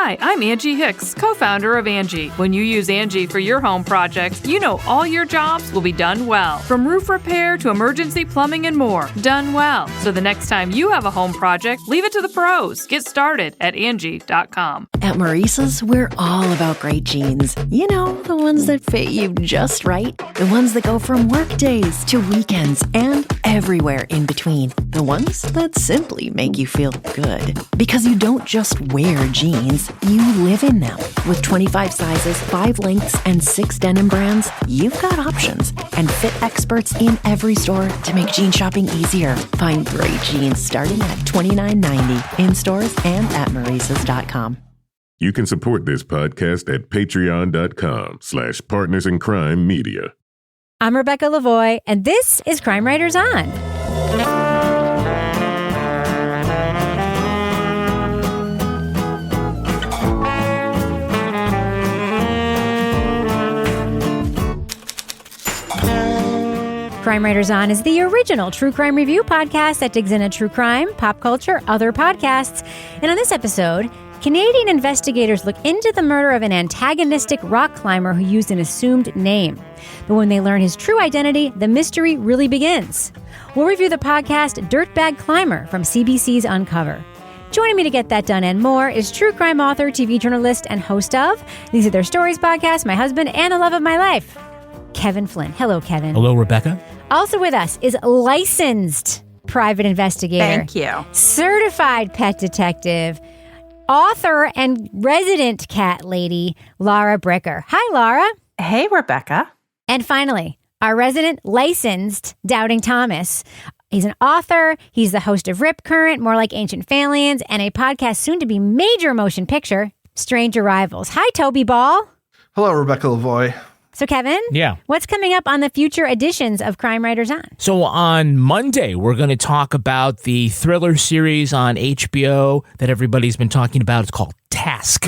Hi, I'm Angie Hicks, co-founder of Angie. When you use Angie for your home projects, you know all your jobs will be done well. From roof repair to emergency plumbing and more, done well. So the next time you have a home project, leave it to the pros. Get started at Angie.com. At Maurice's, we're all about great jeans. You know, the ones that fit you just right. The ones that go from work days to weekends and everywhere in between. The ones that simply make you feel good. Because you don't just wear jeans, you live in them. With 25 sizes, 5 lengths, and 6 denim brands, you've got options. And fit experts in every store to make jean shopping easier. Find great jeans starting at $29.90 in stores and at Maurices.com. You can support this podcast at patreon.com/partnersincrimemedia. I'm Rebecca Lavoie, and this is Crime Writers On. Crime Writers On is the original true crime review podcast that digs into true crime, pop culture, other podcasts. And on this episode, Canadian investigators look into the murder of an antagonistic rock climber who used an assumed name. But when they learn his true identity, the mystery really begins. We'll review the podcast Dirtbag Climber from CBC's Uncover. Joining me to get that done and more is true crime author, TV journalist, and host of These Are Their Stories podcast, my husband and the love of my life, Kevin Flynn. Hello, Kevin. Hello, Rebecca. Also with us is licensed private investigator. Thank you. Certified pet detective, author and resident cat lady, Laura Bricker. Hi, Laura. Hey, Rebecca. And finally, our resident licensed Doubting Thomas. He's an author. He's the host of Rip Current, More Like Ancient Aliens, and a podcast soon to be major motion picture, Strange Arrivals. Hi, Toby Ball. Hello, Rebecca Lavoie. So, Kevin, Yeah. What's coming up on the future editions of Crime Writers On? So on Monday, we're going to talk about the thriller series on HBO that everybody's been talking about. It's called Task.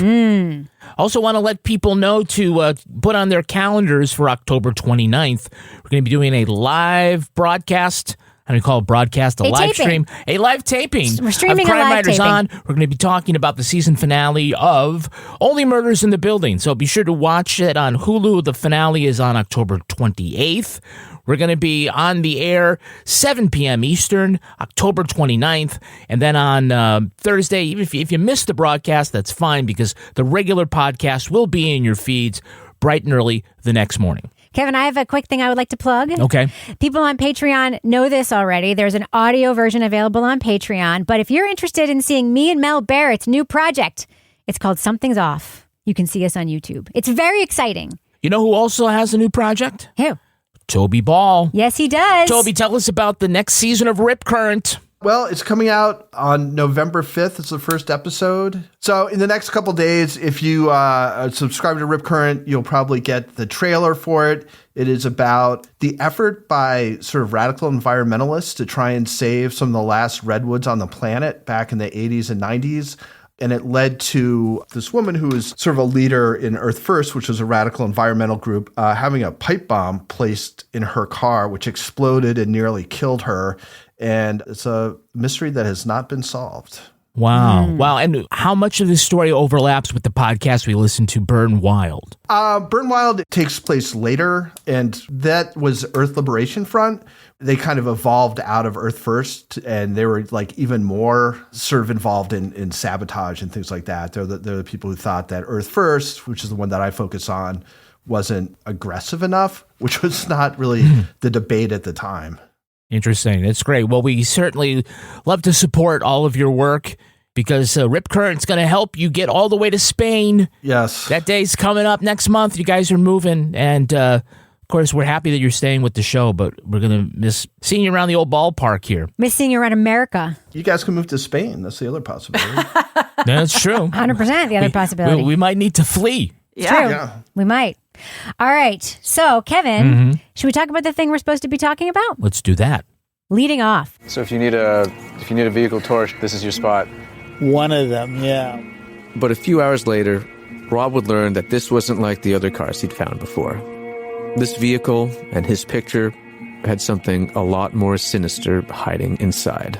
Also want to let people know to put on their calendars for October 29th. We're going to be doing a live broadcast. How do you call it? Broadcast? A live taping. stream? A live taping. We're streaming of Crime a live Writers taping. On. We're going to be talking about the season finale of Only Murders in the Building. So be sure to watch it on Hulu. The finale is on October 28th. We're going to be on the air 7 p.m. Eastern, October 29th. And then on Thursday, even if you missed the broadcast, that's fine because the regular podcast will be in your feeds bright and early the next morning. Kevin, I have a quick thing I would like to plug. Okay. People on Patreon know this already. There's an audio version available on Patreon. But if you're interested in seeing me and Mel Barrett's new project, it's called Something's Off. You can see us on YouTube. It's very exciting. You know who also has a new project? Who? Toby Ball. Yes, he does. Toby, tell us about the next season of Rip Current. Well, it's coming out on November 5th. It's the first episode. So in the next couple days, if you subscribe to Rip Current, you'll probably get the trailer for it. It is about the effort by sort of radical environmentalists to try and save some of the last redwoods on the planet back in the 80s and 90s. And it led to this woman who was sort of a leader in Earth First, which was a radical environmental group, having a pipe bomb placed in her car, which exploded and nearly killed her. And it's a mystery that has not been solved. Wow. Wow. And how much of this story overlaps with the podcast we listened to, Burn Wild? Burn Wild takes place later, and that was Earth Liberation Front. They kind of evolved out of Earth First, and they were like even more sort of involved in sabotage and things like that. They're the people who thought that Earth First, which is the one that I focus on, wasn't aggressive enough, which was not really the debate at the time. Interesting. That's great. Well, we certainly love to support all of your work because Rip Current's going to help you get all the way to Spain. Yes. That day's coming up next month. You guys are moving. And, of course, we're happy that you're staying with the show, but we're going to miss seeing you around the old ballpark here. Miss seeing you around America. You guys can move to Spain. That's the other possibility. That's true. 100% the other possibility. We might need to flee. It's true. Yeah. We might. All right. So, Kevin, should we talk about the thing we're supposed to be talking about? Let's do that. Leading off. So if you need a vehicle torch, this is your spot. One of them, yeah. But a few hours later, Rob would learn that this wasn't like the other cars he'd found before. This vehicle and his picture had something a lot more sinister hiding inside.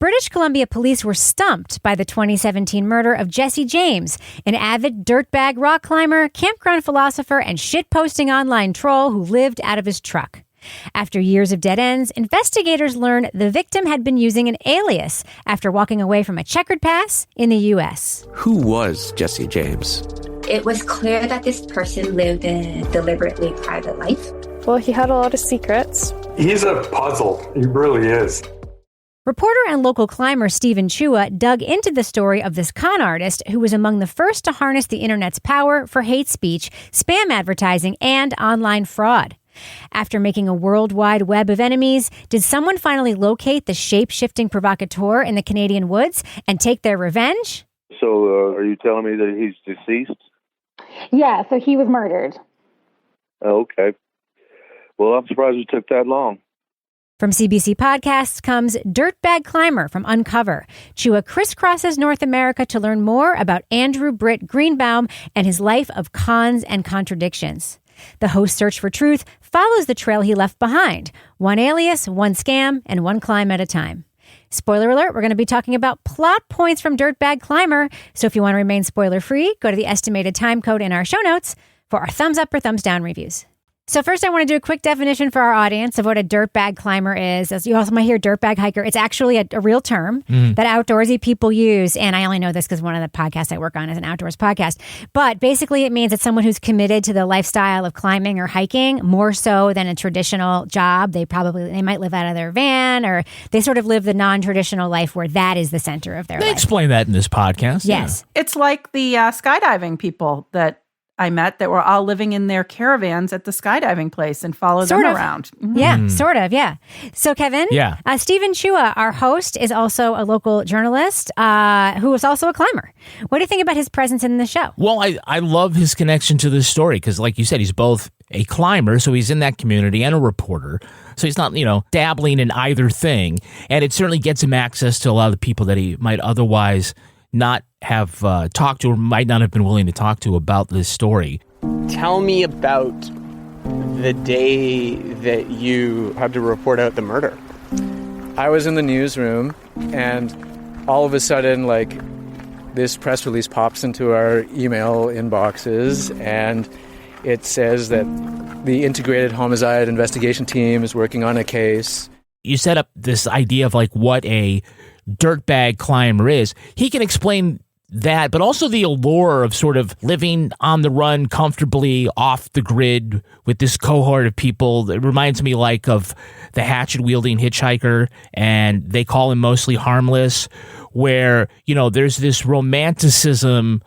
British Columbia police were stumped by the 2017 murder of Jessie James, an avid dirtbag rock climber, campground philosopher, and shitposting online troll who lived out of his truck. After years of dead ends, investigators learned the victim had been using an alias after walking away from a checkered pass in the U.S. Who was Jessie James? It was clear that this person lived a deliberately private life. Well, he had a lot of secrets. He's a puzzle. He really is. Reporter and local climber Steven Chua dug into the story of this con artist who was among the first to harness the internet's power for hate speech, spam advertising, and online fraud. After making a worldwide web of enemies, did someone finally locate the shape-shifting provocateur in the Canadian woods and take their revenge? So are you telling me that he's deceased? Yeah, so he was murdered. Okay. Well, I'm surprised it took that long. From CBC Podcasts comes Dirtbag Climber from Uncover. Chua crisscrosses North America to learn more about Andrew Britt Greenbaum and his life of cons and contradictions. The host's search for truth follows the trail he left behind. One alias, one scam, and one climb at a time. Spoiler alert, we're going to be talking about plot points from Dirtbag Climber. So if you want to remain spoiler-free, go to the estimated time code in our show notes for our thumbs up or thumbs down reviews. So first, I want to do a quick definition for our audience of what a dirtbag climber is. As you also might hear dirtbag hiker. It's actually a real term that outdoorsy people use. And I only know this because one of the podcasts I work on is an outdoors podcast. But basically, it means it's someone who's committed to the lifestyle of climbing or hiking more so than a traditional job. They might live out of their van, or they sort of live the non-traditional life where that is the center of their life. They explain that in this podcast. Yes. Yeah. It's like the skydiving people that I met that were all living in their caravans at the skydiving place and followed them around. Mm-hmm. Yeah, sort of, yeah. So, Kevin, Steven Chua, our host, is also a local journalist who is also a climber. What do you think about his presence in the show? Well, I love his connection to this story because, like you said, he's both a climber, so he's in that community, and a reporter. So he's not, dabbling in either thing. And it certainly gets him access to a lot of the people that he might otherwise not have talked to, or might not have been willing to talk to about this story. Tell me about the day that you had to report out the murder. I was in the newsroom, and all of a sudden, this press release pops into our email inboxes, and it says that the Integrated Homicide Investigation Team is working on a case. You set up this idea of what a dirtbag climber is. He can explain that, but also the allure of sort of living on the run comfortably off the grid with this cohort of people. It reminds me of the hatchet-wielding hitchhiker, and They Call Him Mostly Harmless, where, there's this romanticism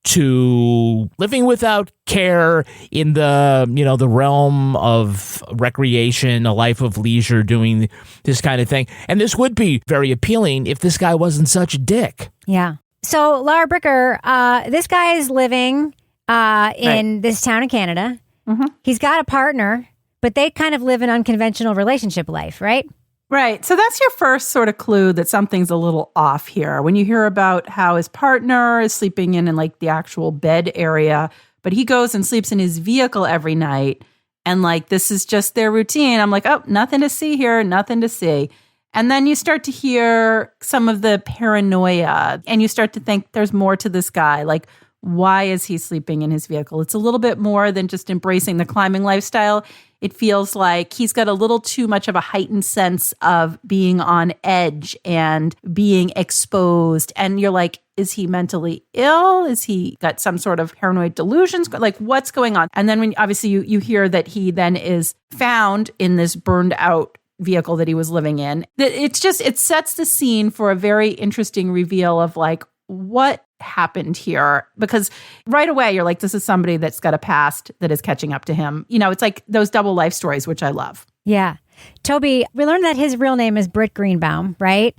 to living without care in the, the realm of recreation, a life of leisure, doing this kind of thing. And this would be very appealing if this guy wasn't such a dick. Yeah. So, Laura Bricker, this guy is living in this town in Canada. Mm-hmm. He's got a partner, but they kind of live an unconventional relationship life, right? Right. So that's your first sort of clue that something's a little off here. When you hear about how his partner is sleeping in the actual bed area, but he goes and sleeps in his vehicle every night, and this is just their routine. I'm like, oh, nothing to see here, nothing to see. And then you start to hear some of the paranoia, and you start to think there's more to this guy. Why is he sleeping in his vehicle? It's a little bit more than just embracing the climbing lifestyle. It feels like he's got a little too much of a heightened sense of being on edge and being exposed. And you're like, is he mentally ill? Is he got some sort of paranoid delusions? What's going on? And then when obviously you hear that he then is found in this burned out vehicle that he was living in. It sets the scene for a very interesting reveal of what happened here, because right away you're like, this is somebody that's got a past that is catching up to him. It's like those double life stories, which I love. Yeah. Toby, we learned that his real name is Britt Greenbaum, right?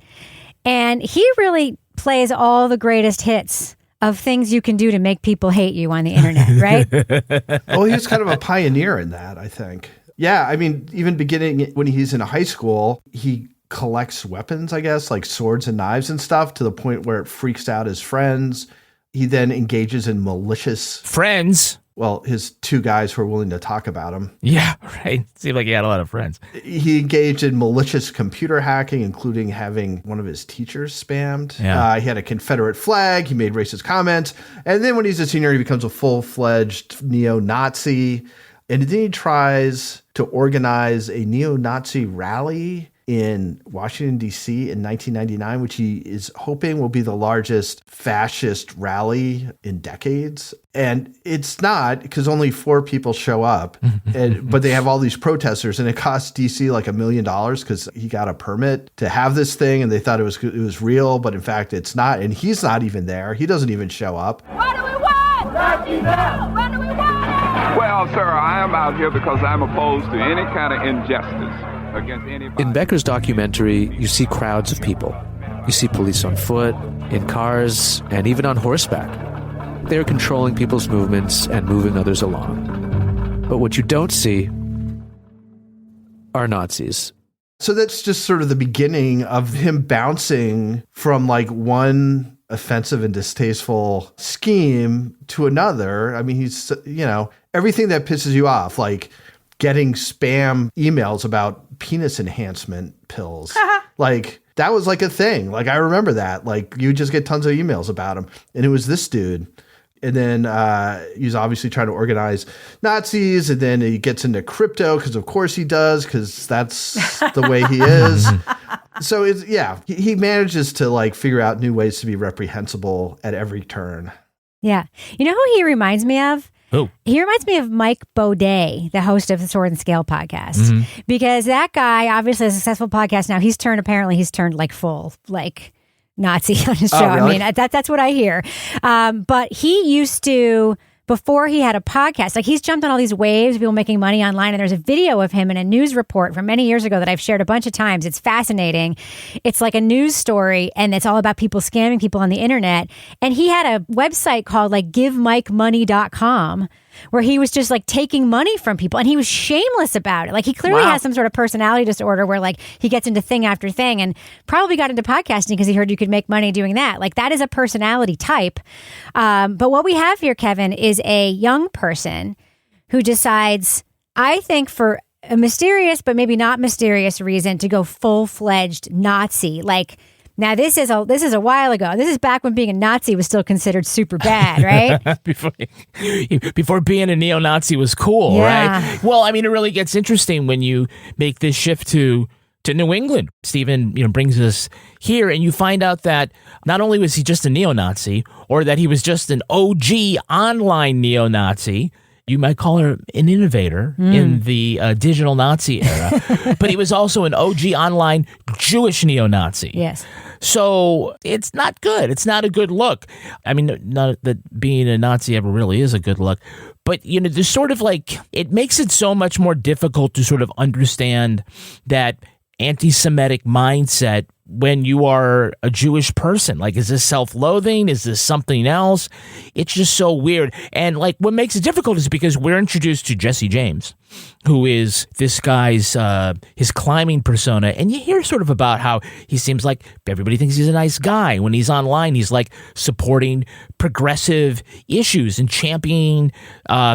And he really plays all the greatest hits of things you can do to make people hate you on the internet, right? Well, he's kind of a pioneer in that, I think. Yeah, I mean, even beginning when he's in high school, he collects weapons, I guess, like swords and knives and stuff, to the point where it freaks out his friends. He then engages in malicious... Friends? well, his two guys who were willing to talk about him. Yeah, right. Seemed like he had a lot of friends. He engaged in malicious computer hacking, including having one of his teachers spammed. Yeah. He had a Confederate flag. He made racist comments. And then when he's a senior, he becomes a full-fledged neo-Nazi. And then he tries to organize a neo-Nazi rally in Washington, D.C. in 1999, which he is hoping will be the largest fascist rally in decades. And it's not, because only 4 people show up, but they have all these protesters, and it costs D.C. like $1 million because he got a permit to have this thing, and they thought it was real, but in fact it's not. And he's not even there. He doesn't even show up. What do we want? What do we want? Well, sir, I am out here because I'm opposed to any kind of injustice against anybody. In Becker's documentary, you see crowds of people. You see police on foot, in cars, and even on horseback. They're controlling people's movements and moving others along. But what you don't see are Nazis. So that's just sort of the beginning of him bouncing from like one offensive and distasteful scheme to another. I mean, he's, everything that pisses you off, like getting spam emails about penis enhancement pills. Like, that was like a thing. Like, I remember that. Like, you just get tons of emails about him. And it was this dude. And then he's obviously trying to organize Nazis. And then he gets into crypto because, of course, he does, because that's the way he is. So, he manages to like figure out new ways to be reprehensible at every turn. Yeah. You know who he reminds me of? Who? He reminds me of Mike Baudet, the host of the Sword and Scale podcast, because that guy obviously has a successful podcast now. He's turned like full, like Nazi on his show. Oh, really? I mean, that's what I hear. But he used to, before he had a podcast, like he's jumped on all these waves of people making money online. And there's a video of him in a news report from many years ago that I've shared a bunch of times. It's fascinating. It's like a news story, and it's all about people scamming people on the internet. And he had a website called like givemikemoney.com, where he was just like taking money from people, and he was shameless about it. Like he clearly has some sort of personality disorder where like he gets into thing after thing, and probably got into podcasting because he heard you could make money doing that. Like that is a personality type. But what we have here, Kevin, is a young person who decides, I think for a mysterious but maybe not mysterious reason, to go full-fledged Nazi. Like, now this is a while ago. This is back when being a Nazi was still considered super bad, right? Before being a neo-Nazi was cool, right? Well, I mean, it really gets interesting when you make this shift to New England. Steven, brings us here, and you find out that not only was he just a neo-Nazi, or that he was just an OG online neo-Nazi. You might call her an innovator in the digital Nazi era, but he was also an OG online Jewish neo-Nazi. Yes. So it's not good. It's not a good look. I mean, not that being a Nazi ever really is a good look, but, there's sort of like, it makes it so much more difficult to sort of understand that anti-Semitic mindset when you are a Jewish person. Like, is this self-loathing? Is this something else? It's just so weird. And like, what makes it difficult is because we're introduced to Jessie James, who is this guy's, his climbing persona. And you hear sort of about how he seems like everybody thinks he's a nice guy. When he's online, he's like supporting progressive issues and championing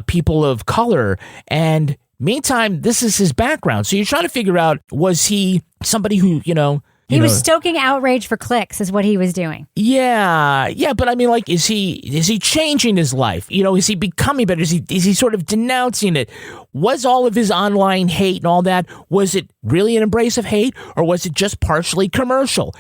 people of color. And meantime, this is his background. So you're trying to figure out, was he somebody who, he was stoking outrage for clicks is what he was doing. Yeah. But I mean, like, is he changing his life? Is he becoming better? Is he sort of denouncing it? Was all of his online hate and all that, was it really an embrace of hate, or was it just partially commercial?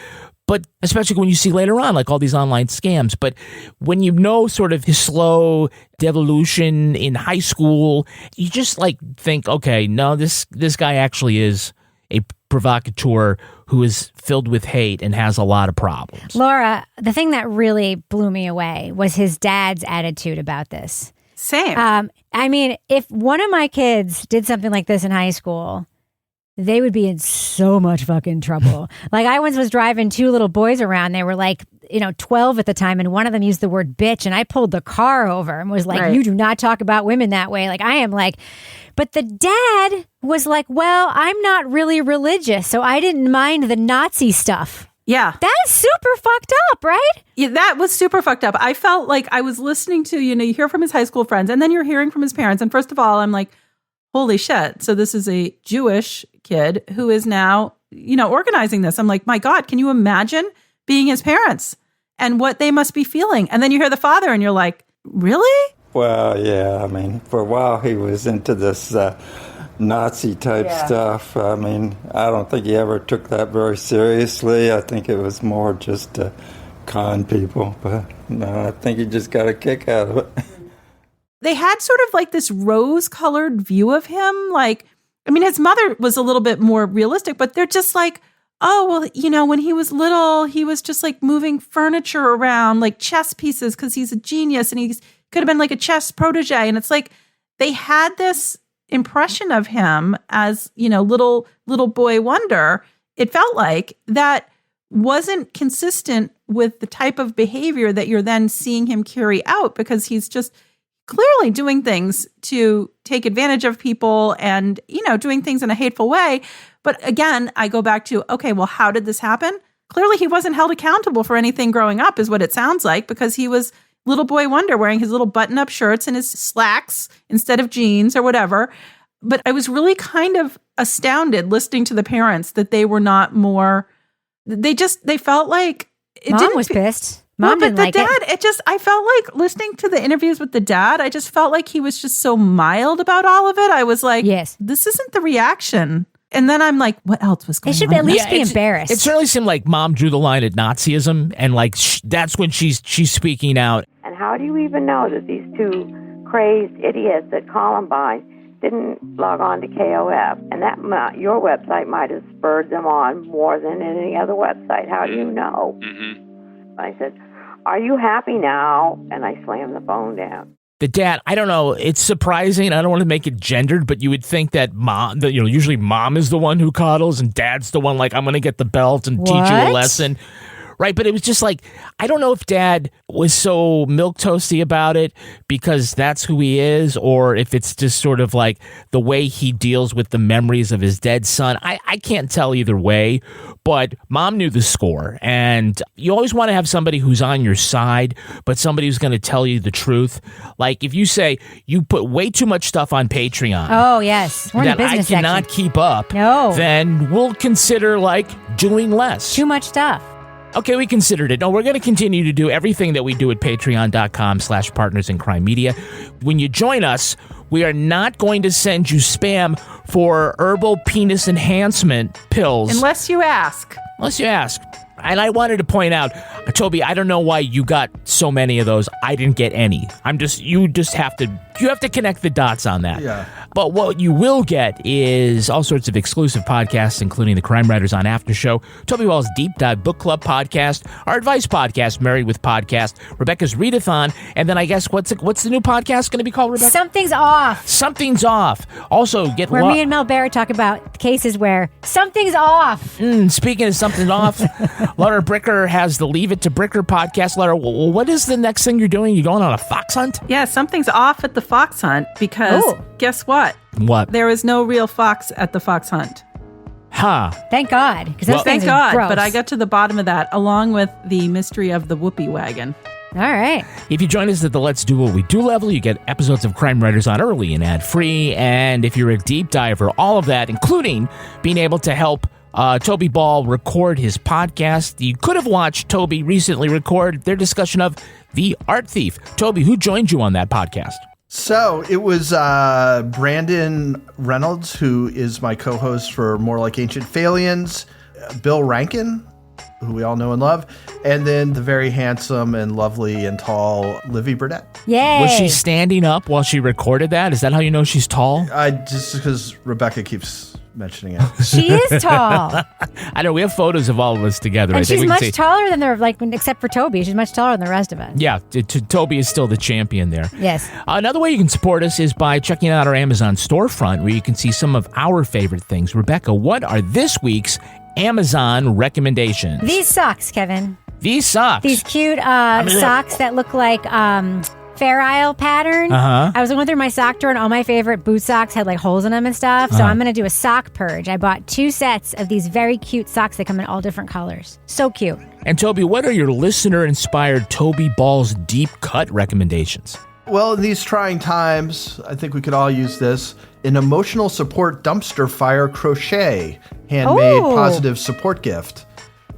But especially when you see later on, like all these online scams. But when sort of his slow devolution in high school, you just like think, okay, no, this guy actually is a provocateur who is filled with hate and has a lot of problems. Laura, the thing that really blew me away was his dad's attitude about this. Same. I mean, if one of my kids did something like this in high school, they would be in so much fucking trouble. Like, I once was driving 2 little boys around. They were like, 12 at the time, and one of them used the word bitch, and I pulled the car over and was like, right. You do not talk about women that way. Like, I am like, but the dad was like, well, I'm not really religious, so I didn't mind the Nazi stuff. Yeah. That is super fucked up, right? Yeah, that was super fucked up. I felt like I was listening to, you hear from his high school friends, and then you're hearing from his parents. And first of all, I'm like, holy shit. So this is a Jewish kid who is now, organizing this. I'm like, my God, can you imagine being his parents and what they must be feeling? And then you hear the father and you're like, really? Well, yeah. I mean, for a while he was into this Nazi type stuff. I mean, I don't think he ever took that very seriously. I think it was more just to con people. But no, I think he just got a kick out of it. They had sort of like this rose-colored view of him. Like, I mean, his mother was a little bit more realistic, but they're just like, oh, well, when he was little, he was just like moving furniture around, like chess pieces, because he's a genius and he could have been like a chess protege. And it's like they had this impression of him as, little boy wonder. It felt like that wasn't consistent with the type of behavior that you're then seeing him carry out, because he's just clearly doing things to take advantage of people and, doing things in a hateful way. But again, I go back to, okay, well, how did this happen? Clearly he wasn't held accountable for anything growing up, is what it sounds like, because he was little boy wonder wearing his little button-up shirts and his slacks instead of jeans or whatever. But I was really kind of astounded listening to the parents that they were not more, they felt like Mom was pissed. Mom didn't like it. I felt like listening to the interviews with the dad, I just felt like he was just so mild about all of it. I was like, yes, this isn't the reaction. And then I'm like, what else was going on? They should at least be embarrassed. It certainly seemed like Mom drew the line at Nazism, and like that's when she's speaking out. And how do you even know that these two crazed idiots at Columbine didn't log on to KOF? And that your website might have spurred them on more than any other website. How do you know? Mm-hmm. I said, are you happy now? And I slammed the phone down. The dad, I don't know, it's surprising. I don't want to make it gendered, but you would think that mom, usually mom is the one who coddles and dad's the one like, I'm going to get the belt and teach you a lesson. Right, but it was just like, I don't know if dad was so milquetoasty about it because that's who he is, or if it's just sort of like the way he deals with the memories of his dead son. I can't tell either way, but Mom knew the score, and you always want to have somebody who's on your side, but somebody who's going to tell you the truth. Like if you say you put way too much stuff on Patreon. Oh, yes. We're in the business I cannot section. keep up. No. Then we'll consider like doing less. Too much stuff. Okay, we considered it. No, we're going to continue to do everything that we do at patreon.com/partners in crime media. When you join us, we are not going to send you spam for herbal penis enhancement pills. Unless you ask. And I wanted to point out, Toby, I don't know why you got so many of those. I didn't get any. You have to connect the dots on that. Yeah. But what you will get is all sorts of exclusive podcasts, including the Crime Writers on After Show, Toby Well's Deep Dive Book Club podcast, our advice podcast, Married with Podcast, Rebecca's Readathon, and then I guess what's the new podcast going to be called, Rebecca? Something's Off. Something's Off. Also, where me and Mel Barrett talk about cases where something's off. Speaking of something off, Laura Bricker has the Leave It to Bricker podcast. Laura, what is the next thing you're doing? You going on a fox hunt? Yeah, something's off at the fox hunt because guess what? What? There is no real fox at the fox hunt. Huh. Thank God. Thank God. Gross. But I got to the bottom of that along with the mystery of the whoopee wagon. All right. If you join us at the Let's Do What We Do level, you get episodes of Crime Writers on early and ad-free. And if you're a deep diver, all of that, including being able to help Toby Ball record his podcast. You could have watched Toby recently record their discussion of The Art Thief. Toby, who joined you on that podcast? So it was Brandon Reynolds, who is my co-host for More Like Ancient Phalians, Bill Rankin, who we all know and love, and then the very handsome and lovely and tall Livy Burdett. Yay! Was she standing up while she recorded that? Is that how you know she's tall? Just because Rebecca keeps mentioning it. She is tall. I know, we have photos of all of us together. And she's much taller than except for Toby. She's much taller than the rest of us. Yeah, Toby is still the champion there. Yes. Another way you can support us is by checking out our Amazon storefront, where you can see some of our favorite things. Rebecca, what are this week's Amazon recommendations? These socks, Kevin. These socks. These cute socks that look like Fair Isle pattern. Uh-huh. I was going through my sock drawer and all my favorite boot socks had like holes in them and stuff. So I'm going to do a sock purge. I bought 2 sets of these very cute socks that come in all different colors. So cute. And Toby, what are your listener-inspired Toby Ball's deep cut recommendations? Well, in these trying times, I think we could all use this. An emotional support dumpster fire crochet, handmade positive support gift.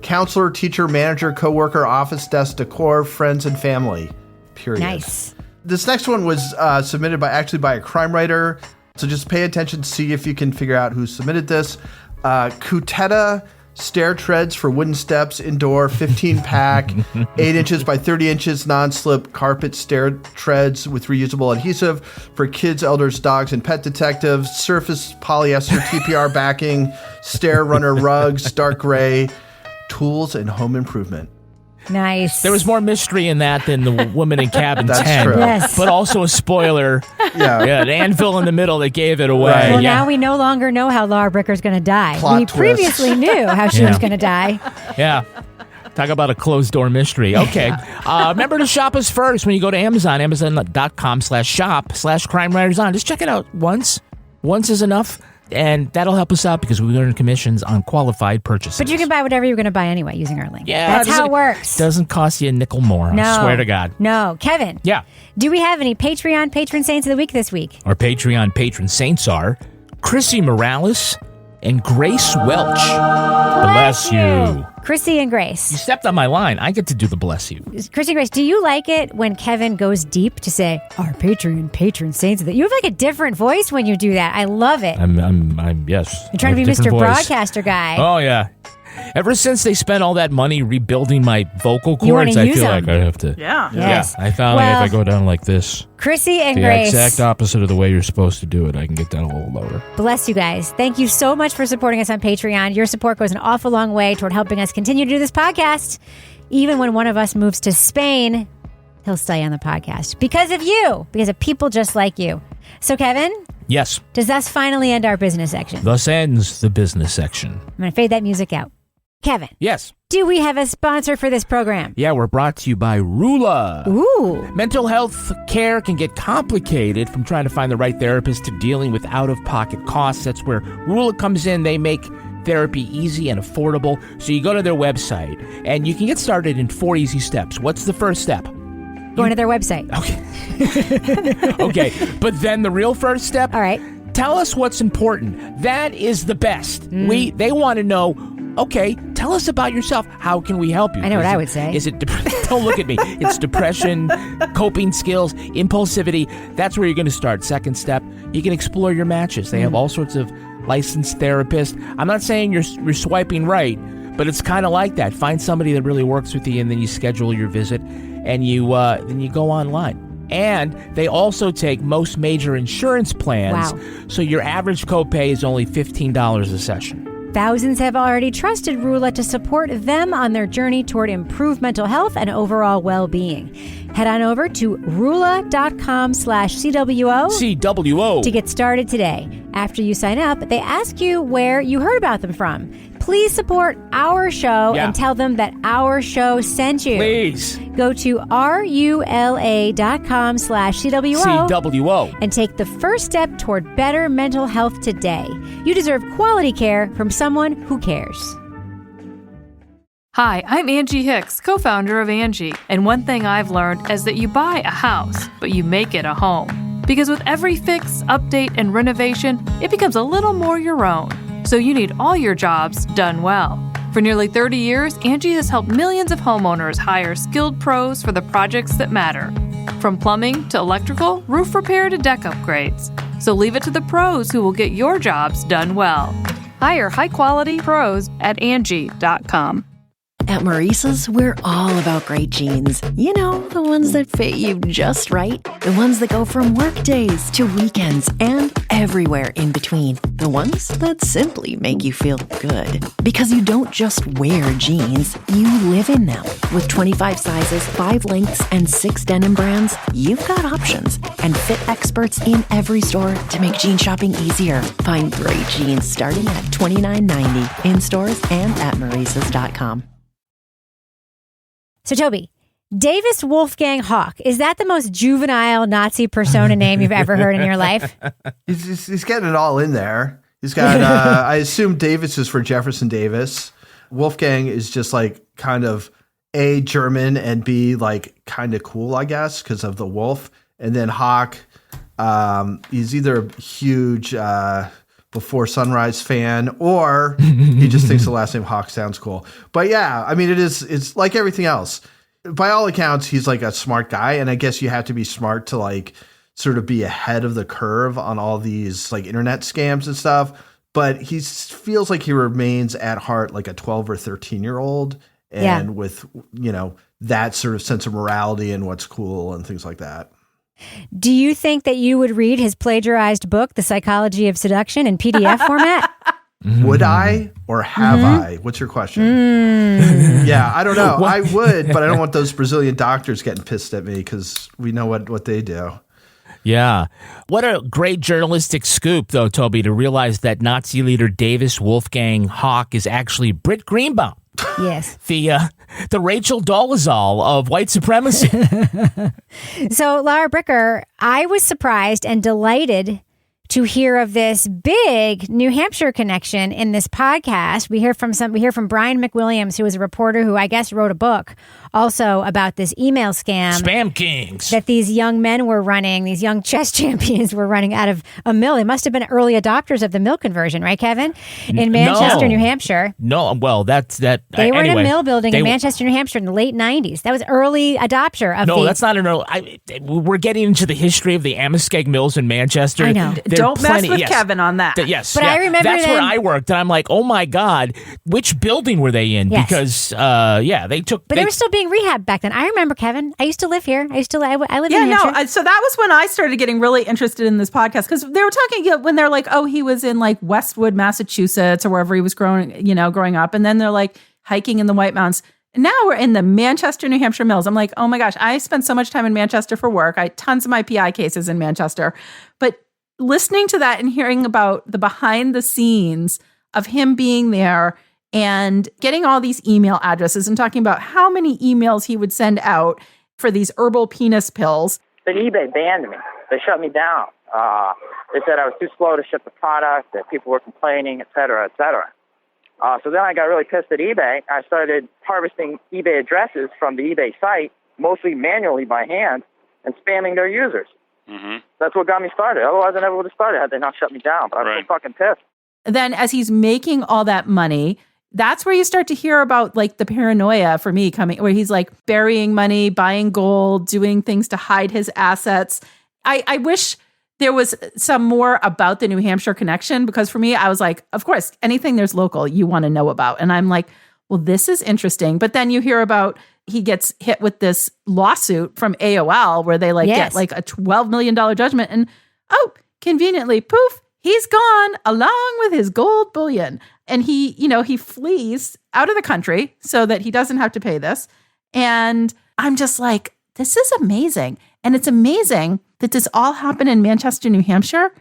Counselor, teacher, manager, coworker, office desk decor, friends and family. Period. Nice. This next one was submitted by a crime writer. So just pay attention to see if you can figure out who submitted this. Kuteta stair treads for wooden steps, indoor, 15-pack, 8 inches by 30 inches, non-slip carpet stair treads with reusable adhesive for kids, elders, dogs, and pet detectives. Surface polyester TPR backing, stair runner rugs, dark gray, tools and home improvement. Nice. There was more mystery in that than the woman in cabin 10. That's true. Yes. But also a spoiler. Yeah. An anvil in the middle that gave it away. Right. Well, now we no longer know how Laura Bricker's going to die. Plot we twist. previously knew how she was going to die. Yeah. Talk about a closed-door mystery. Okay. Remember to shop us first when you go to Amazon, amazon.com/shop/Crime Writers On. Just check it out once. Once is enough. And that'll help us out because we earn commissions on qualified purchases. But you can buy whatever you're going to buy anyway using our link. Yeah, That's how it works. Doesn't cost you a nickel more. No. I swear to God. No. Kevin. Yeah. Do we have any Patreon patron saints of the week this week? Our Patreon patron saints are Chrissy Morales and Grace Welch. Bless you. Chrissy and Grace. You stepped on my line. I get to do the bless you. Chrissy and Grace, do you like it when Kevin goes deep to say, our Patreon patron saints of the... You have like a different voice when you do that. I love it. I'm yes. You're trying to be Mr. Broadcaster guy. Oh, yeah. Ever since they spent all that money rebuilding my vocal cords, I feel like I have to. Yeah. Yes. Yeah. I found like if I go down like this, Chrissy and the Grace. exact opposite of the way you're supposed to do it, I can get down a little lower. Bless you guys. Thank you so much for supporting us on Patreon. Your support goes an awful long way toward helping us continue to do this podcast. Even when one of us moves to Spain, he'll stay on the podcast because of you, because of people just like you. So, Kevin? Yes. Does thus finally end our business section? Thus ends the business section. I'm going to fade that music out. Kevin. Yes. Do we have a sponsor for this program? Yeah, we're brought to you by Rula. Ooh. Mental health care can get complicated from trying to find the right therapist to dealing with out-of-pocket costs. That's where Rula comes in. They make therapy easy and affordable. So you go to their website, and you can get started in 4 easy steps. What's the first step? Going to their website. Okay. Okay, but then the real first step? All right. Tell us what's important. That is the best. They want to know, okay, tell us about yourself. How can we help you? I know what I would say. Is it don't look at me. It's depression, coping skills, impulsivity. That's where you're going to start. Second step, you can explore your matches. They have all sorts of licensed therapists. I'm not saying you're swiping right, but it's kind of like that. Find somebody that really works with you, and then you schedule your visit, and then you go online. And they also take most major insurance plans, so your average copay is only $15 a session. Thousands have already trusted Rula to support them on their journey toward improved mental health and overall well-being. Head on over to rula.com/CWO to get started today. After you sign up, they ask you where you heard about them from. Please support our show and tell them that our show sent you. Please. Go to rula.com/CWO and take the first step toward better mental health today. You deserve quality care from someone who cares. Hi, I'm Angie Hicks, co-founder of Angie, and one thing I've learned is that you buy a house, but you make it a home. Because with every fix, update, and renovation, it becomes a little more your own. So you need all your jobs done well. For nearly 30 years, Angie has helped millions of homeowners hire skilled pros for the projects that matter. From plumbing to electrical, roof repair to deck upgrades. So leave it to the pros who will get your jobs done well. Hire high-quality pros at Angie.com. At Maurice's, we're all about great jeans. You know, the ones that fit you just right. The ones that go from work days to weekends and everywhere in between. The ones that simply make you feel good. Because you don't just wear jeans, you live in them. With 25 sizes, 5 lengths, and 6 denim brands, you've got options. And fit experts in every store to make jean shopping easier. Find great jeans starting at $29.90 in stores and at Maurice's.com. So, Toby, Davis Wolfgang Hawk. Is that the most juvenile Nazi persona name you've ever heard in your life? He's getting it all in there. He's got, I assume Davis is for Jefferson Davis. Wolfgang is just like kind of A, German, and B, like kind of cool, I guess, because of the wolf. And then Hawk, he's either a huge Before Sunrise fan, or he just thinks the last name Hawk sounds cool. But yeah, I mean, it's like everything else. By all accounts, he's like a smart guy, and I guess you have to be smart to like sort of be ahead of the curve on all these like internet scams and stuff. But he feels like he remains at heart like a 12 or 13-year-old, and with, you know, that sort of sense of morality and what's cool and things like that. Do you think that you would read his plagiarized book, The Psychology of Seduction, in PDF format? Would I or have I? What's your question? Yeah, I don't know. I would, but I don't want those Brazilian doctors getting pissed at me because we know what they do. Yeah. What a great journalistic scoop, though, Toby, to realize that Nazi leader Davis Wolfgang Hawk is actually Britt Greenbaum. Yes. The Rachel Dolezal of white supremacy. So, Laura Bricker, I was surprised and delighted to hear of this big New Hampshire connection in this podcast. We hear from Brian McWilliams, who is a reporter who I guess wrote a book also about this email scam. Spam Kings. That these young men were running, these young chess champions were running out of a mill. They must have been early adopters of the mill conversion, right, Kevin? In Manchester, New Hampshire. No, well, that's that. They were anyway, in a mill building in Manchester, New Hampshire in the late 90s. That was early adopter of that's not an early. We're getting into the history of the Amoskeag Mills in Manchester. I know. Don't mess with Kevin on that. Yes. But I remember that's where I worked. And I'm like, oh my God, which building were they in? Yes. Because, they took. But they were still being rehabbed back then. I remember, Kevin. I used to live here. I live in New Hampshire. So that was when I started getting really interested in this podcast, because they were talking when they're like, oh, he was in like Westwood, Massachusetts, or wherever he was growing up. And then they're like hiking in the White Mountains. And now we're in the Manchester, New Hampshire mills. I'm like, oh my gosh, I spent so much time in Manchester for work. I had tons of my PI cases in Manchester. But listening to that and hearing about the behind the scenes of him being there and getting all these email addresses and talking about how many emails he would send out for these herbal penis pills. Then eBay banned me. They shut me down. They said I was too slow to ship the product, that people were complaining, et cetera, et cetera. So then I got really pissed at eBay. I started harvesting eBay addresses from the eBay site, mostly manually by hand, and spamming their users. Mm-hmm. That's what got me started. Otherwise, I never would have started had they not shut me down. But I was so fucking pissed. Then as he's making all that money, that's where you start to hear about like the paranoia for me coming, where he's like burying money, buying gold, doing things to hide his assets. I wish there was some more about the New Hampshire connection, because for me, I was like, of course, anything there's local you want to know about. And I'm like, well, this is interesting. But then you hear about he gets hit with this lawsuit from AOL where they get like a $12 million judgment. And conveniently, poof, he's gone along with his gold bullion. And he flees out of the country so that he doesn't have to pay this. And I'm just like, this is amazing. And it's amazing that this all happened in Manchester, New Hampshire.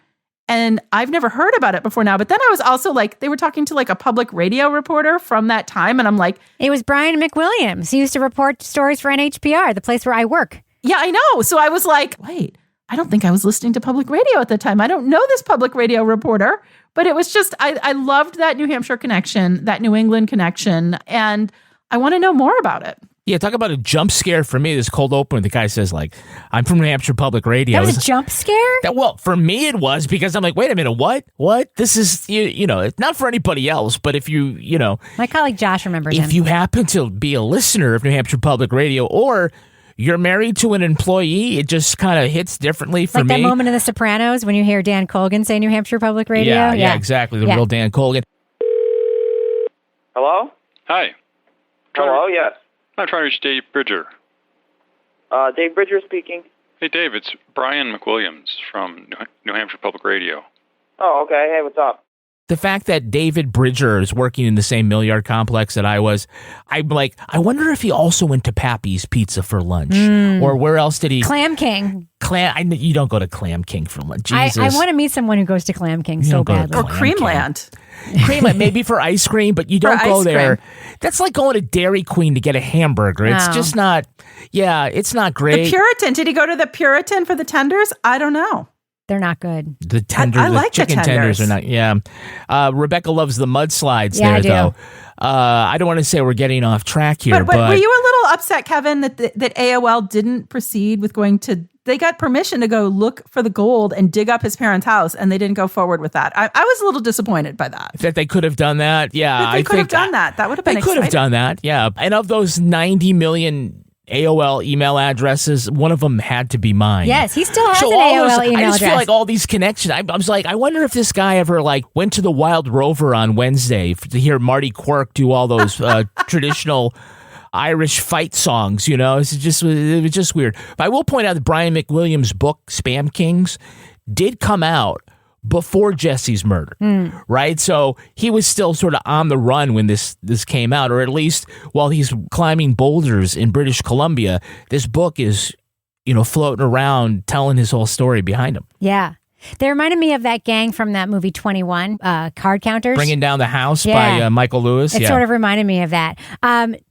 And I've never heard about it before now. But then I was also like, they were talking to like a public radio reporter from that time. And I'm like, it was Brian McWilliams. He used to report stories for NHPR, the place where I work. Yeah, I know. So I was like, wait, I don't think I was listening to public radio at the time. I don't know this public radio reporter. But it was just, I loved that New Hampshire connection, that New England connection. And I want to know more about it. Yeah, talk about a jump scare for me. This cold open, the guy says, like, I'm from New Hampshire Public Radio. That was a jump scare? Well, for me it was, because I'm like, wait a minute, what? This is, it's not for anybody else, but if you. My colleague Josh remembers him. If you happen to be a listener of New Hampshire Public Radio, or you're married to an employee, it just kind of hits differently for me. Like that moment in The Sopranos when you hear Dan Colgan say New Hampshire Public Radio? Yeah, exactly. The real Dan Colgan. Hello? Hi. Hello, yes. I'm trying to reach Dave Bridger. Dave Bridger speaking. Hey, Dave, it's Brian McWilliams from New Hampshire Public Radio. Oh, okay. Hey, what's up? The fact that David Bridger is working in the same mill yard complex that I was, I'm like, I wonder if he also went to Pappy's Pizza for lunch. Or where else did he? Clam King. You don't go to Clam King for lunch. Jesus. I want to meet someone who goes to Clam King so badly. Or Creamland. Creamland, maybe for ice cream, but you don't go there. That's like going to Dairy Queen to get a hamburger. It's just not, it's not great. The Puritan, did he go to the Puritan for the tenders? I don't know. They're not good. The tenders, I like chicken the tenders. are not. Rebecca loves the mudslides there, I do. though. I don't want to say we're getting off track here, but were you a little upset, Kevin, that AOL didn't proceed with going to? They got permission to go look for the gold and dig up his parents' house, and they didn't go forward with that. I was a little disappointed by that. That they could have done that. Yeah, they could have done that. That would have been. They could have done that. Yeah, and of those 90 million AOL email addresses, one of them had to be mine. Yes, he still has an AOL email I just address. feel like all these connections. I was like, I wonder if this guy ever went to the Wild Rover on Wednesday to hear Marty Quirk do all those traditional Irish fight songs. It was just weird. But I will point out that Brian McWilliams' book Spam Kings did come out before Jesse's murder, right? So he was still sort of on the run when this came out, or at least while he's climbing boulders in British Columbia, this book is, floating around telling his whole story behind him. Yeah. They reminded me of that gang from that movie 21, Card Counters. Bringing Down the House by Michael Lewis. It sort of reminded me of that.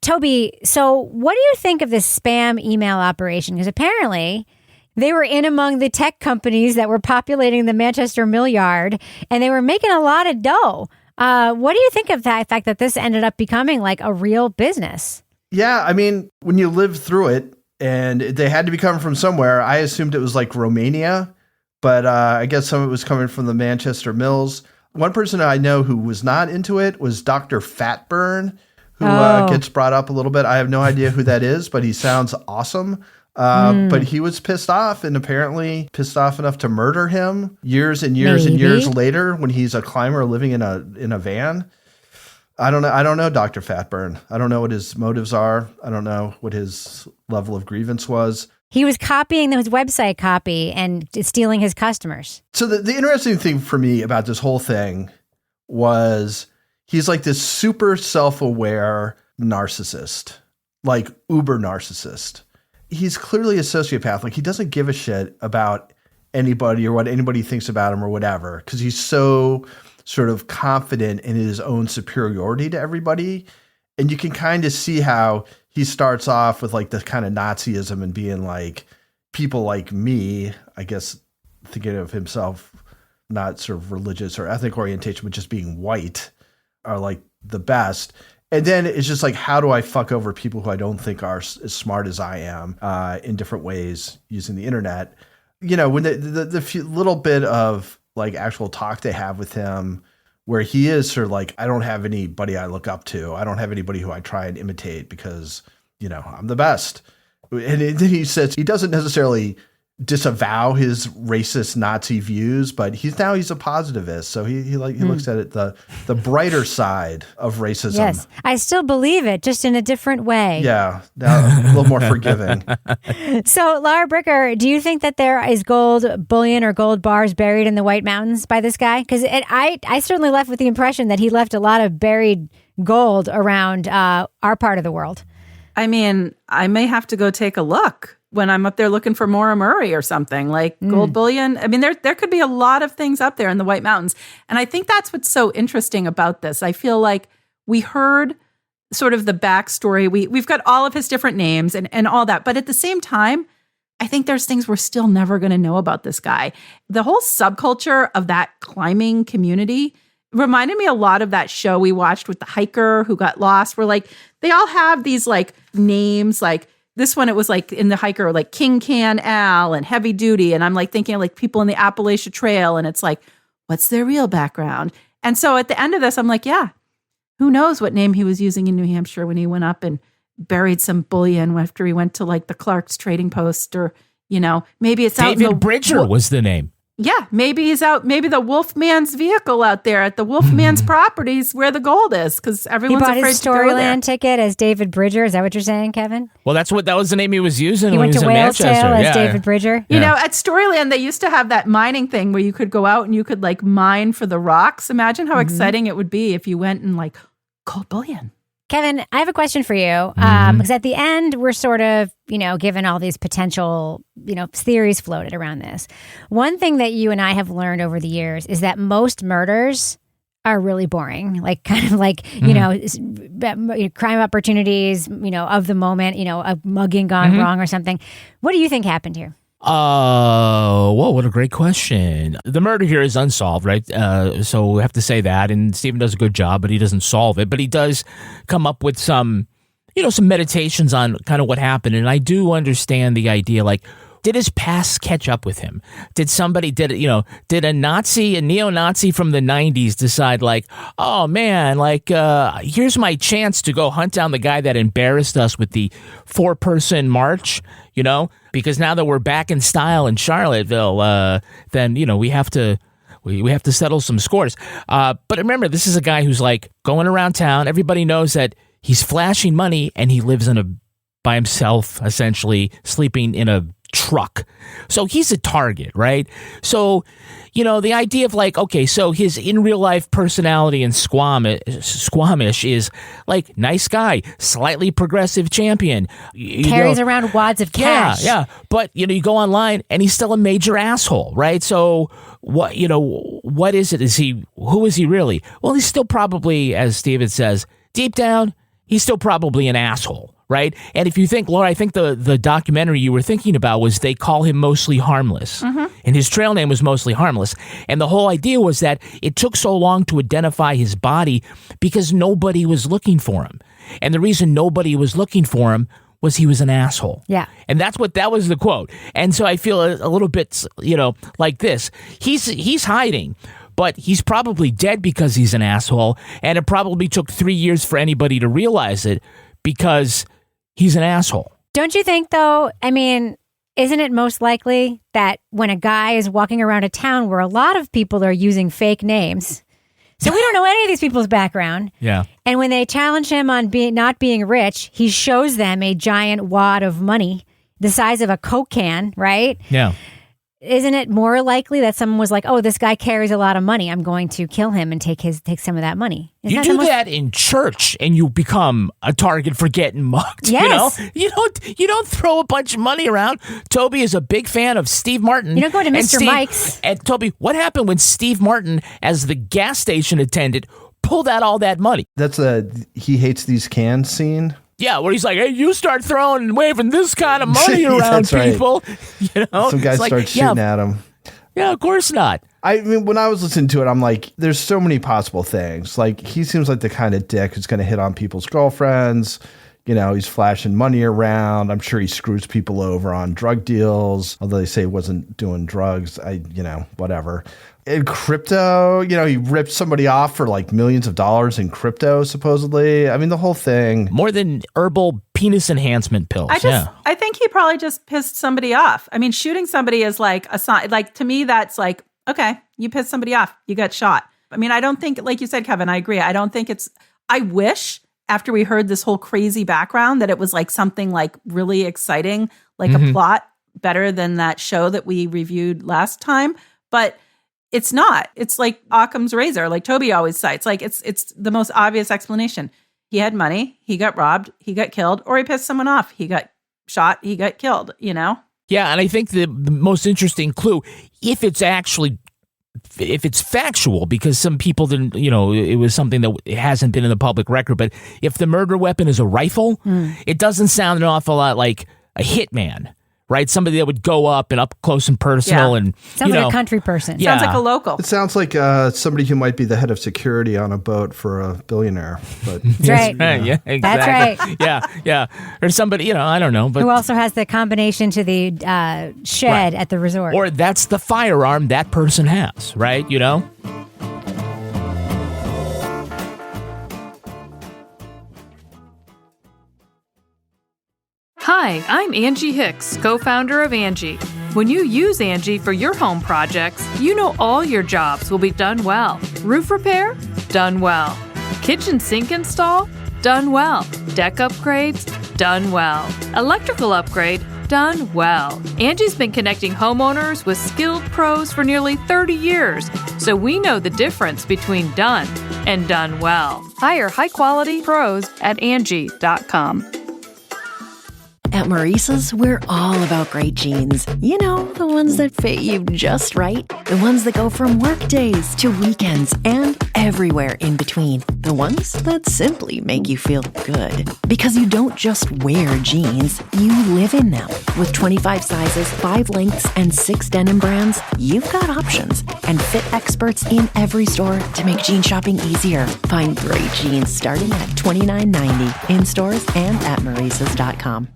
Toby, so what do you think of this spam email operation? Because apparently they were in among the tech companies that were populating the Manchester Mill Yard, and they were making a lot of dough. What do you think of that fact that this ended up becoming like a real business? Yeah, I mean, when you live through it, and they had to be coming from somewhere, I assumed it was like Romania, but I guess some of it was coming from the Manchester Mills. One person I know who was not into it was Dr. Fatburn, who gets brought up a little bit. I have no idea who that is, but he sounds awesome. But he was pissed off, and apparently pissed off enough to murder him years and years and years later when he's a climber living in a van. I don't know Dr. Fatburn. I don't know what his motives are. I don't know what his level of grievance was. He was copying his website copy and stealing his customers. So the interesting thing for me about this whole thing was he's like this super self-aware narcissist, like uber narcissist. He's clearly a sociopath. Like, he doesn't give a shit about anybody or what anybody thinks about him or whatever, because he's so sort of confident in his own superiority to everybody. And you can kind of see how he starts off with like this kind of Nazism and being like, people like me, I guess, thinking of himself not sort of religious or ethnic orientation, but just being white, are like the best. And then it's just like, how do I fuck over people who I don't think are as smart as I am in different ways using the internet? When the few, little bit of like actual talk they have with him, where he is sort of like, I don't have anybody I look up to. I don't have anybody who I try and imitate because, I'm the best. And then he says he doesn't necessarily disavow his racist Nazi views, but he's a positivist. So he looks at it the brighter side of racism. Yes, I still believe it, just in a different way. Yeah, a little more forgiving. So, Laura Bricker, do you think that there is gold bullion or gold bars buried in the White Mountains by this guy? Because I certainly left with the impression that he left a lot of buried gold around our part of the world. I mean, I may have to go take a look when I'm up there looking for Maura Murray or something, like gold bullion. I mean, there could be a lot of things up there in the White Mountains. And I think that's what's so interesting about this. I feel like we heard sort of the backstory. We've got all of his different names and all that. But at the same time, I think there's things we're still never going to know about this guy. The whole subculture of that climbing community reminded me a lot of that show we watched with the hiker who got lost, where like they all have these like names, like this one, it was like in the hiker, like King Can Al and Heavy Duty. And I'm like thinking of like people in the Appalachia Trail. And it's like, what's their real background? And so at the end of this, I'm like, yeah, who knows what name he was using in New Hampshire when he went up and buried some bullion after he went to like the Clark's Trading Post, or, maybe it's out. David Bridger was the name. Yeah, maybe he's out. Maybe the Wolfman's vehicle out there at the Wolfman's properties where the gold is, because everyone's afraid to go there. He bought his Storyland ticket as David Bridger. Is that what you're saying, Kevin? Well, that was the name he was using. He when went he was to in Whale's Manchester. Tail as David Bridger. At Storyland, they used to have that mining thing where you could go out and you could like mine for the rocks. Imagine how exciting it would be if you went and like gold bullion. Kevin, I have a question for you. Because at the end, we're sort of, given all these potential, theories floated around this. One thing that you and I have learned over the years is that most murders are really boring. Like, kind of like, crime opportunities, of the moment, a mugging gone wrong or something. What do you think happened here? Whoa, what a great question. The murder here is unsolved, right? So we have to say that. And Steven does a good job, but he doesn't solve it. But he does come up with some meditations on kind of what happened. And I do understand the idea, like, did his past catch up with him? Did a neo-Nazi from the 90s decide like, oh man, like, here's my chance to go hunt down the guy that embarrassed us with the 4-person march, because now that we're back in style in Charlottesville, then, we have to settle some scores. But remember, this is a guy who's like going around town. Everybody knows that he's flashing money and he lives by himself, essentially sleeping in a truck. So he's a target, right? So, the idea of like, okay, so his in real life personality and squamish is like nice guy, slightly progressive champion. Carries around wads of cash. Yeah. But, you go online and he's still a major asshole, right? So what is it? Who is he really? Well, he's still probably, as Steven says, deep down, he's still probably an asshole. Right? And if you think, Laura, I think the documentary you were thinking about was They Call Him Mostly Harmless. And his trail name was Mostly Harmless. And the whole idea was that it took so long to identify his body because nobody was looking for him. And the reason nobody was looking for him was he was an asshole. Yeah. And that was the quote. And so I feel a little bit, like this. He's hiding. But he's probably dead because he's an asshole. And it probably took 3 years for anybody to realize it because he's an asshole. Don't you think, though? I mean, isn't it most likely that when a guy is walking around a town where a lot of people are using fake names, so we don't know any of these people's background. Yeah. And when they challenge him on not being rich, he shows them a giant wad of money the size of a Coke can, right? Yeah. Isn't it more likely that someone was like, oh, this guy carries a lot of money, I'm going to kill him and take some of that money? You do that in church and you become a target for getting mugged. Yes. You don't throw a bunch of money around. Toby is a big fan of Steve Martin. You don't go to Mr. Mike's. And Toby, what happened when Steve Martin, as the gas station attendant, pulled out all that money? That's he hates these cans scene. Yeah, where he's like, hey, you start throwing and waving this kind of money around, people. Some guys start shooting at him. Yeah, of course not. I mean, when I was listening to it, I'm like, there's so many possible things. Like, he seems like the kind of dick who's going to hit on people's girlfriends. He's flashing money around. I'm sure he screws people over on drug deals, although they say he wasn't doing drugs. Whatever. In crypto, he ripped somebody off for like millions of dollars in crypto, supposedly. I mean, the whole thing. More than herbal penis enhancement pills. I think he probably just pissed somebody off. I mean, shooting somebody is like a sign. Like, to me, that's like, okay, you pissed somebody off. You got shot. I mean, I don't think, like you said, Kevin, I agree. I don't think I wish after we heard this whole crazy background that it was like something like really exciting, like a plot better than that show that we reviewed last time. But it's not. It's like Occam's razor, like Toby always cites. Like, it's the most obvious explanation. He had money, he got robbed, he got killed, or he pissed someone off. He got shot, he got killed, Yeah, and I think the most interesting clue, if it's factual, because some people didn't, it was something that hasn't been in the public record, but if the murder weapon is a rifle, it doesn't sound an awful lot like a hitman. Right? Somebody that would go up and up close and personal. And sounds like a country person. Yeah. Sounds like a local. It sounds like somebody who might be the head of security on a boat for a billionaire. But that's right. Yeah, exactly. That's right. Yeah. Or somebody, I don't know. But who also has the combination to the shed at the resort. Or that's the firearm that person has, right? Hi, I'm Angie Hicks, co-founder of Angie. When you use Angie for your home projects, you know all your jobs will be done well. Roof repair? Done well. Kitchen sink install? Done well. Deck upgrades? Done well. Electrical upgrade? Done well. Angie's been connecting homeowners with skilled pros for nearly 30 years, so we know the difference between done and done well. Hire high-quality pros at Angie.com. At Maurice's, we're all about great jeans. You know, the ones that fit you just right. The ones that go from work days to weekends and everywhere in between. The ones that simply make you feel good. Because you don't just wear jeans, you live in them. With 25 sizes, 5 lengths, and 6 denim brands, you've got options. And fit experts in every store to make jean shopping easier. Find great jeans starting at $29.90 in stores and at Maurice's.com.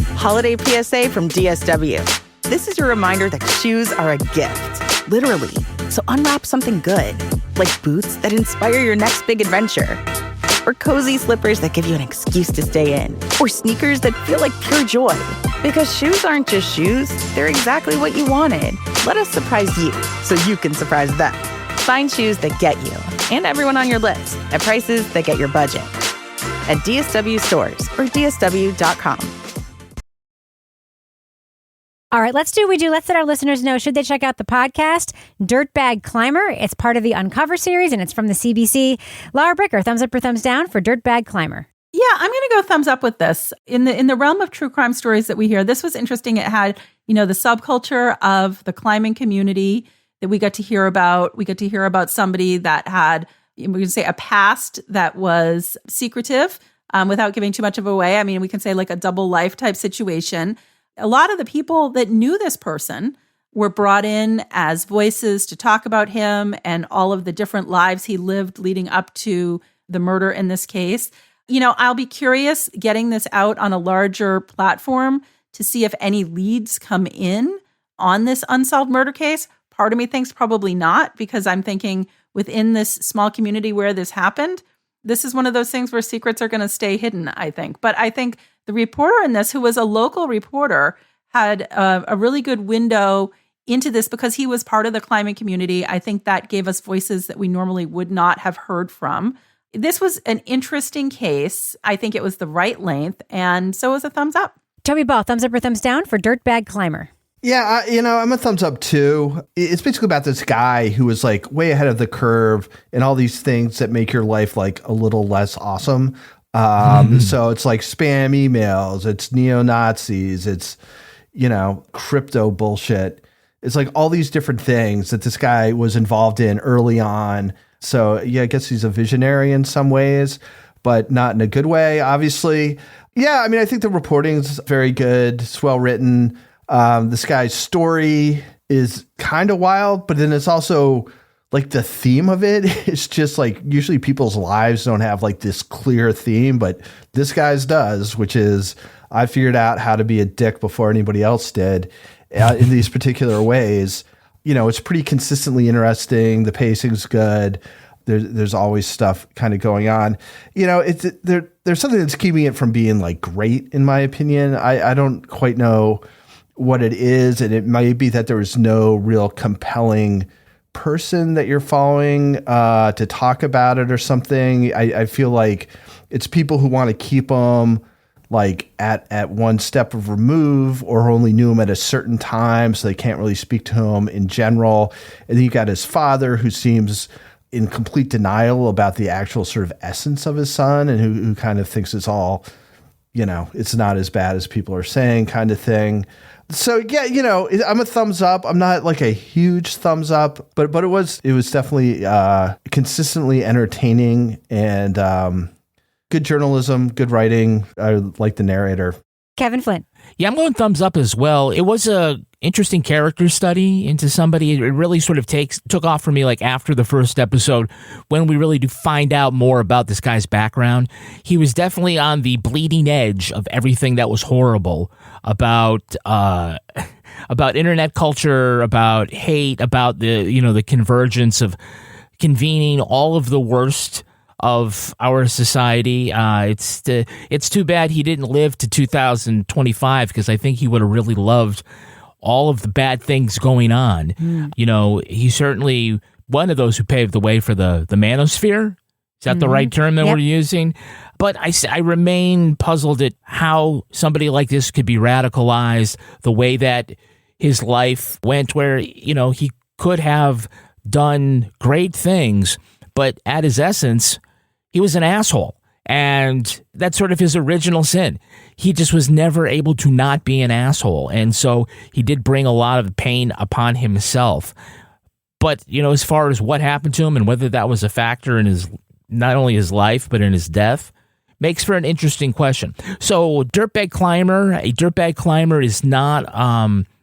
Holiday PSA from DSW. This is your reminder that shoes are a gift, literally. So unwrap something good, like boots that inspire your next big adventure, or cozy slippers that give you an excuse to stay in, or sneakers that feel like pure joy. Because shoes aren't just shoes, they're exactly what you wanted. Let us surprise you so you can surprise them. Find shoes that get you and everyone on your list at prices that get your budget. At DSW stores or DSW.com. All right, let's do what we do. Let's let our listeners know, should they check out the podcast, Dirtbag Climber. It's part of the Uncover series, and it's from the CBC. Laura Bricker, thumbs up or thumbs down for Dirtbag Climber? Yeah, I'm going to go thumbs up with this. In the realm of true crime stories that we hear, this was interesting. It had, the subculture of the climbing community that we got to hear about. We got to hear about somebody that had, we can say, a past that was secretive without giving too much of away. I mean, we can say like a double life type situation. A lot of the people that knew this person were brought in as voices to talk about him and all of the different lives he lived leading up to the murder in this case. I'll be curious getting this out on a larger platform to see if any leads come in on this unsolved murder case. Part of me thinks probably not, because I'm thinking within this small community where this happened, this is one of those things where secrets are going to stay hidden, I think. But I think the reporter in this, who was a local reporter, had a really good window into this because he was part of the climbing community. I think that gave us voices that we normally would not have heard from. This was an interesting case. I think it was the right length, and so was a thumbs up. Toby Ball, thumbs up or thumbs down for Dirtbag Climber? Yeah, I'm a thumbs up too. It's basically about this guy who was like way ahead of the curve and all these things that make your life like a little less awesome. So it's like spam emails, it's neo-Nazis, it's, crypto bullshit. It's like all these different things that this guy was involved in early on. So yeah, I guess he's a visionary in some ways, but not in a good way, obviously. Yeah, I mean, I think the reporting is very good. It's well written. This guy's story is kind of wild, but then it's also like the theme of it is just like, usually people's lives don't have like this clear theme, but this guy's does, which is I figured out how to be a dick before anybody else did in these particular ways. It's pretty consistently interesting. The pacing's good. There's always stuff kind of going on. There's something that's keeping it from being like great, in my opinion. I don't quite know what it is. And it might be that there was no real compelling person that you're following to talk about it or something. I feel like it's people who want to keep them like at one step of remove, or only knew him at a certain time, so they can't really speak to him in general. And then you got his father, who seems in complete denial about the actual sort of essence of his son, and who kind of thinks it's all, it's not as bad as people are saying, kind of thing. So yeah, I'm a thumbs up. I'm not like a huge thumbs up, but it was definitely consistently entertaining and good journalism, good writing. I like the narrator. Kevin Flynn. Yeah, I'm going thumbs up as well. It was a interesting character study into somebody. It really sort of took off for me like after the first episode, when we really do find out more about this guy's background. He was definitely on the bleeding edge of everything that was horrible about internet culture, about hate, about the convergence of convening all of the worst of our society. It's too bad he didn't live to 2025, because I think he would have really loved all of the bad things going on. He's certainly one of those who paved the way for the manosphere. Is that the right term that we're using? But I remain puzzled at how somebody like this could be radicalized, the way that his life went, where, he could have done great things, but at his essence, he was an asshole. And that's sort of his original sin. He just was never able to not be an asshole. And so he did bring a lot of pain upon himself. But, as far as what happened to him and whether that was a factor in his, not only his life, but in his death, makes for an interesting question. So Dirtbag Climber is not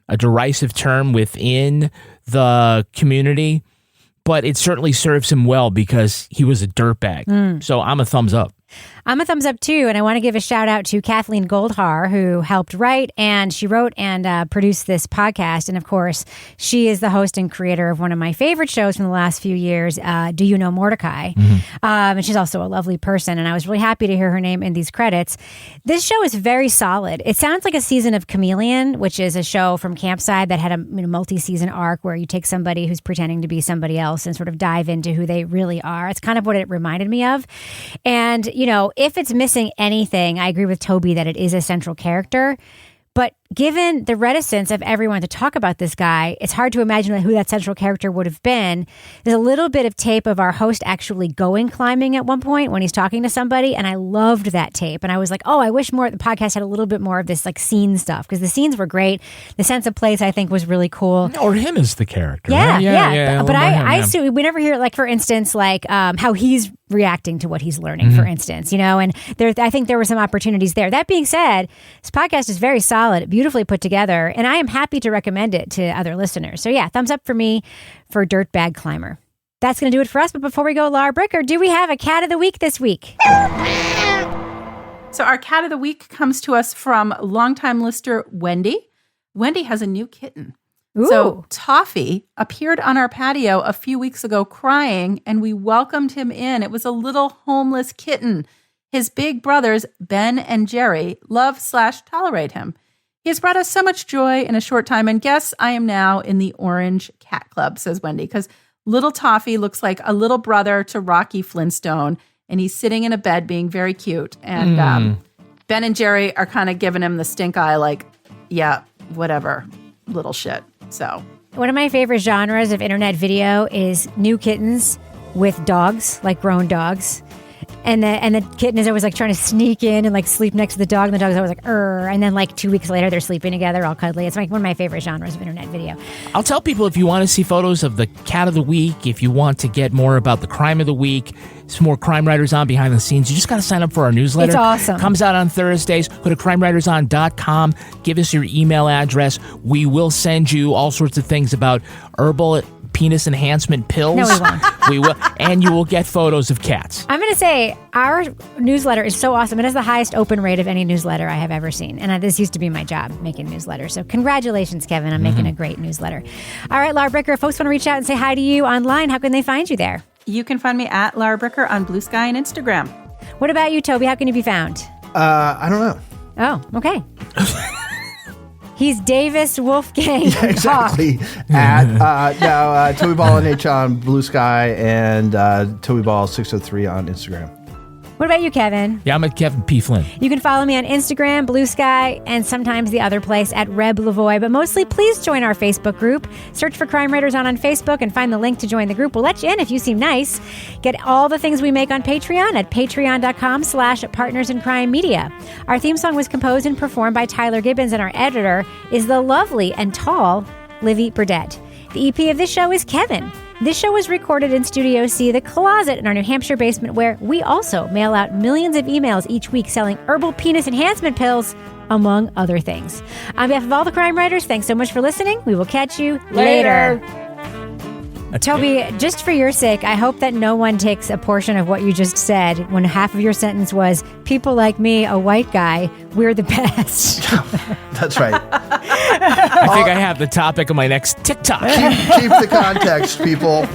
a derisive term within the community, but it certainly serves him well because he was a dirtbag. So I'm a thumbs up. I'm a thumbs up too, and I want to give a shout out to Kathleen Goldhar, who helped write, and she wrote and produced this podcast. And of course, she is the host and creator of one of my favorite shows from the last few years, Do You Know Mordecai? And she's also a lovely person, and I was really happy to hear her name in these credits. This show is very solid. It sounds like a season of Chameleon, which is a show from Campside that had a multi-season arc where you take somebody who's pretending to be somebody else and sort of dive into who they really are. It's kind of what it reminded me of. And, if it's missing anything, I agree with Toby that it is a central character. But given the reticence of everyone to talk about this guy, it's hard to imagine who that central character would have been. There's a little bit of tape of our host actually going climbing at one point when he's talking to somebody, and I loved that tape. And I was like, I wish the podcast had a little bit more of this scene stuff, because the scenes were great. The sense of place, I think, was really cool. Or him as the character. Yeah, right? yeah. But I assume we never hear, for instance, how he's reacting to what he's learning, for instance, and I think there were some opportunities there. That being said, this podcast is very solid, beautifully put together, and I am happy to recommend it to other listeners. So yeah, thumbs up for me for Dirtbag Climber. That's going to do it for us. But before we go, Laura Bricker, do we have a cat of the week this week? So our cat of the week comes to us from longtime listener Wendy. Wendy has a new kitten. Ooh. So Toffee appeared on our patio a few weeks ago crying, and we welcomed him in. It was a little homeless kitten. His big brothers, Ben and Jerry, love/tolerate him. He has brought us so much joy in a short time, and guess I am now in the Orange Cat Club, says Wendy, because little Toffee looks like a little brother to Rocky Flintstone, and he's sitting in a bed being very cute. And Ben and Jerry are kind of giving him the stink eye, yeah, whatever, little shit. So one of my favorite genres of internet video is new kittens with dogs, grown dogs. And the kitten is always trying to sneak in and sleep next to the dog, and the dog's always and then 2 weeks later they're sleeping together all cuddly. It's one of my favorite genres of internet video. I'll tell people, if you want to see photos of the cat of the week, if you want to get more about the crime of the week, some more Crime Writers On behind the scenes, you just got to sign up for our newsletter. It's awesome. Comes out on Thursdays. Go to crimewriterson.com. Give us your email address. We will send you all sorts of things about herbal penis enhancement pills. No, we won't. We will, and you will get photos of cats. I'm going to say our newsletter is so awesome. It has the highest open rate of any newsletter I have ever seen. And this used to be my job, making newsletters. So congratulations, Kevin, on making a great newsletter. All right, Laura Bricker, if folks want to reach out and say hi to you online, how can they find you there? You can find me at Laura Bricker on Blue Sky and Instagram. What about you, Toby? How can you be found? I don't know. Oh, okay. He's Davis Wolfgang. Yeah, exactly. At Toby Ball NH on Blue Sky and Toby Ball 603 on Instagram. What about you, Kevin? Yeah, I'm at Kevin P. Flynn. You can follow me on Instagram, Blue Sky, and sometimes the other place at Reb Lavoie. But mostly, please join our Facebook group. Search for Crime Writers On Facebook and find the link to join the group. We'll let you in if you seem nice. Get all the things we make on Patreon at patreon.com/Partners in Crime Media. Our theme song was composed and performed by Tyler Gibbons, and our editor is the lovely and tall Livy Burdett. The EP of this show is Kevin. This show was recorded in Studio C, the closet in our New Hampshire basement, where we also mail out millions of emails each week selling herbal penis enhancement pills, among other things. On behalf of all the crime writers, thanks so much for listening. We will catch you later. Toby, just for your sake, I hope that no one takes a portion of what you just said when half of your sentence was, people like me, a white guy, we're the best. That's right. I think I have the topic of my next TikTok. Keep the context, people.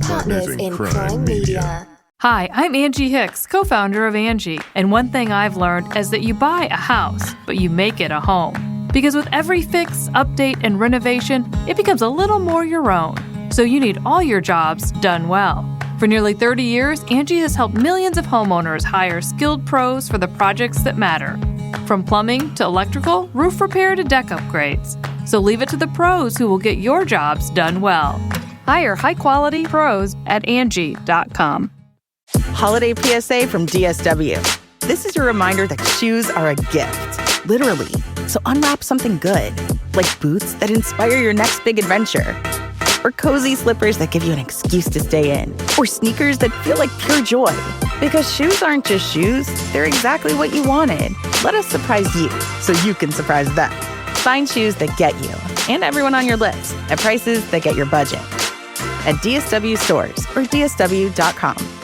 Partners in Crime Media. Hi, I'm Angie Hicks, co-founder of Angie, and one thing I've learned is that you buy a house, but you make it a home. Because with every fix, update, and renovation, it becomes a little more your own. So you need all your jobs done well. For nearly 30 years, Angie has helped millions of homeowners hire skilled pros for the projects that matter. From plumbing to electrical, roof repair to deck upgrades. So leave it to the pros who will get your jobs done well. Hire high-quality pros at Angie.com. Holiday PSA from DSW. This is your reminder that shoes are a gift, literally. So unwrap something good, like boots that inspire your next big adventure, or cozy slippers that give you an excuse to stay in, or sneakers that feel like pure joy. Because shoes aren't just shoes, they're exactly what you wanted. Let us surprise you so you can surprise them. Find shoes that get you and everyone on your list at prices that get your budget at DSW stores or DSW.com.